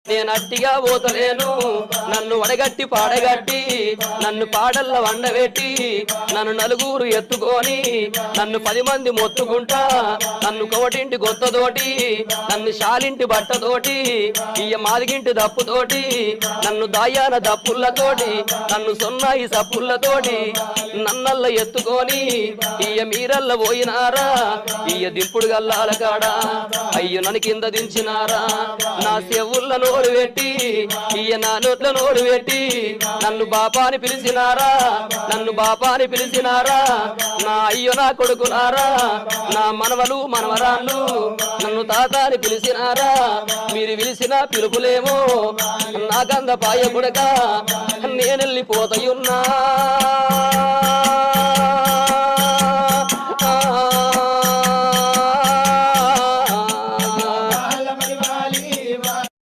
నేను అట్టిగా పోతలేను నన్ను వడగట్టి పాడగట్టి నన్ను పాడల్ల వండబెట్టి నన్ను నలుగురు ఎత్తుకొని నన్ను 10 మంది మొత్తుకుంటా నన్ను కోటింటి గొత్తతోటి నన్ను శాలింటి బట్టతోటి ఇయ్య మాదిగింటి దప్పుతోటి నన్ను దాయాన దప్పులతోటి నన్ను సొన్నాయి సప్పులతోటి నన్నల్ల ఎత్తుకొని ఇయ్య మీరల్ల పోయినారా ఇయ్య దింపుడు గల్లాల కాడా అయ్యో నన్ను కింద దించినారా నా చెవుల్ల నోరు పెట్టి ఇయ్య నా నోట్ల నోరు పెట్టి నన్ను బాపాని పిలిచినారా నన్ను బాపాని పిలిచినారా నా అయ్యో నా కొడుకునారా నా మనవలు మనవరాళ్ళు నన్ను తాతాని పిలిచినారా మీరు పిలిచిన పిలుపులేమో నా గంగ పాయ కొడక నేనెళ్ళిపోతయున్నా